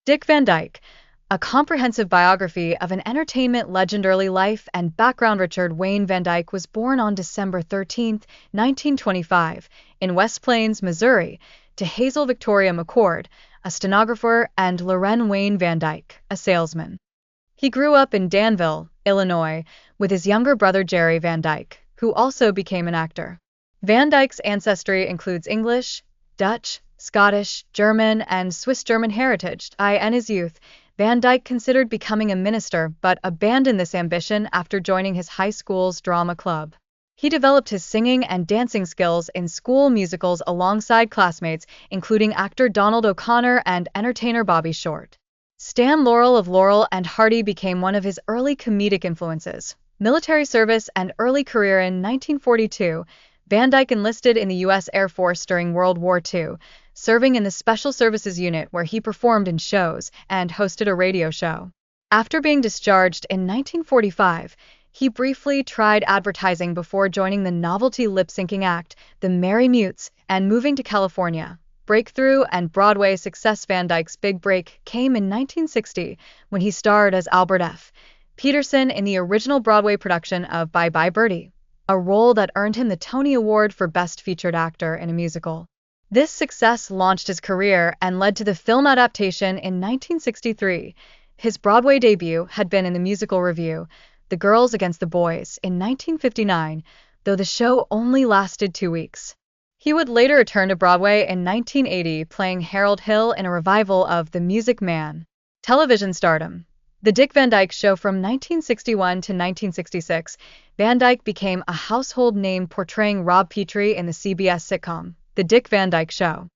Dick Van Dyke, a comprehensive biography of an entertainment legend. Early life and background. Richard Wayne Van Dyke was born on December 13, 1925, in West Plains, Missouri, to Hazel Victoria McCord, a stenographer, and Loren Wayne Van Dyke, a salesman. He grew up in Danville, Illinois, with his younger brother Jerry Van Dyke, who also became an actor. Van Dyke's ancestry includes English, Dutch, Scottish, German, and Swiss German heritage. In his youth, Van Dyke considered becoming a minister but abandoned this ambition after joining his high school's drama club. He developed his singing and dancing skills in school musicals alongside classmates, including actor Donald O'Connor and entertainer Bobby Short. Stan Laurel of Laurel and Hardy became one of his early comedic influences. Military service and early career. In 1942, Van Dyke enlisted in the U.S. Air Force during World War II, serving in the Special Services Unit where he performed in shows and hosted a radio show. After being discharged in 1945, he briefly tried advertising before joining the novelty lip-syncing act, the Merry Mutes, and moving to California. Breakthrough and Broadway success. Van Dyke's big break came in 1960 when he starred as Albert F. Peterson in the original Broadway production of Bye Bye Birdie, a role that earned him the Tony Award for Best Featured Actor in a Musical. This success launched his career and led to the film adaptation in 1963. His Broadway debut had been in the musical revue, The Girls Against the Boys, in 1959, though the show only lasted 2 weeks. He would later return to Broadway in 1980, playing Harold Hill in a revival of The Music Man. Television stardom. The Dick Van Dyke Show. From 1961 to 1966, Van Dyke became a household name portraying Rob Petrie in the CBS sitcom, The Dick Van Dyke Show.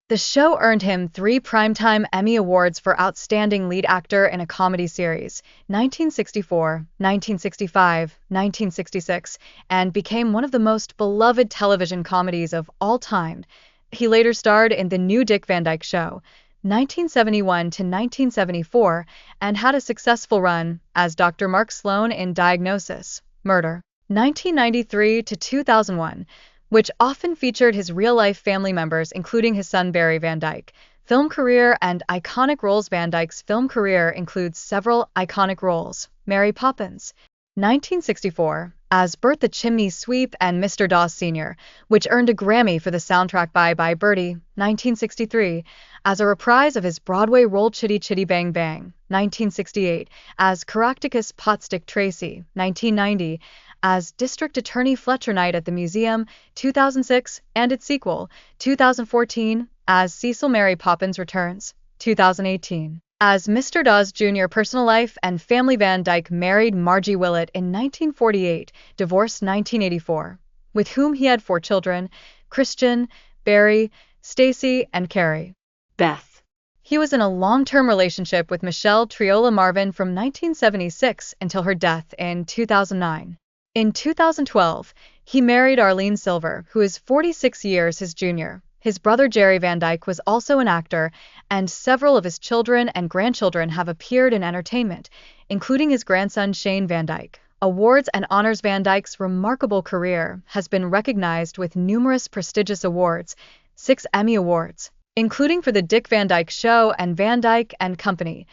The show earned him 3 Primetime Emmy Awards for Outstanding Lead Actor in a Comedy Series, 1964, 1965, 1966, and became one of the most beloved television comedies of all time. He later starred in The New Dick Van Dyke Show, 1971 to 1974, and had a successful run as Dr. Mark Sloan in Diagnosis, Murder, 1993 to 2001, which often featured his real-life family members, including his son Barry Van Dyke. Film career and iconic roles. Van Dyke's film career includes several iconic roles. Mary Poppins, 1964, as Bert the Chimney Sweep and Mr. Dawes Sr., which earned a Grammy for the soundtrack. Bye Bye Birdie, 1963, as a reprise of his Broadway role Chitty Chitty Bang Bang, 1968, as Caractacus Potstick Tracy, 1990, as District Attorney Fletcher Knight at the Museum, 2006, and its sequel, 2014, as Cecil Mary Poppins Returns, 2018. As Mr. Dawes Jr. Personal life and family. Van Dyke married Margie Willett in 1948, divorced 1984, with whom he had 4 children, Christian, Barry, Stacy, and Carrie. Beth. He was in a long-term relationship with Michelle Triola Marvin from 1976 until her death in 2009. In 2012, he married Arlene Silver, who is 46 years his junior. His brother Jerry Van Dyke was also an actor, and several of his children and grandchildren have appeared in entertainment, including his grandson Shane Van Dyke. Awards and honors. Van Dyke's remarkable career has been recognized with numerous prestigious awards, 6 Emmy Awards, including for The Dick Van Dyke Show and Van Dyke and Company,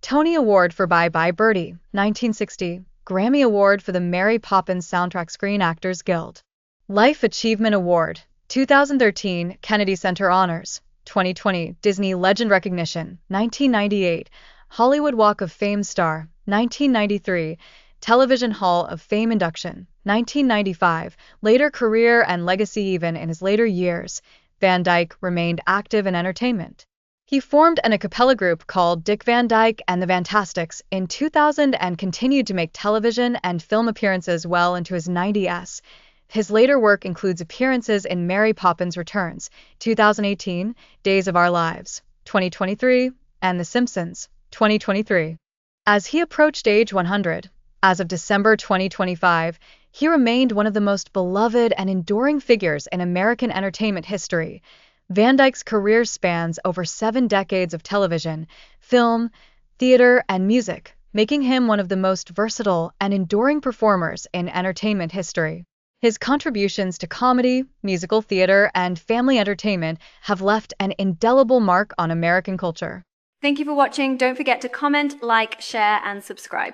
Tony Award for Bye Bye Birdie, 1960, Grammy Award for the Mary Poppins soundtrack. Screen Actors Guild Life Achievement Award, 2013, Kennedy Center Honors, 2020, Disney Legend Recognition, 1998, Hollywood Walk of Fame Star, 1993, Television Hall of Fame Induction, 1995, later career and legacy. Even in his later years, Van Dyke remained active in entertainment. He formed an a cappella group called Dick Van Dyke and the Fantastics in 2000 and continued to make television and film appearances well into his 90s. His later work includes appearances in Mary Poppins Returns, 2018, Days of Our Lives, 2023, and The Simpsons, 2023. As he approached age 100, as of December 2025, he remained one of the most beloved and enduring figures in American entertainment history. Van Dyke's career spans over 7 decades of television, film, theater, and music, making him one of the most versatile and enduring performers in entertainment history. His contributions to comedy, musical theater, and family entertainment have left an indelible mark on American culture. Thank you for watching. Don't forget to comment, like, share, and subscribe.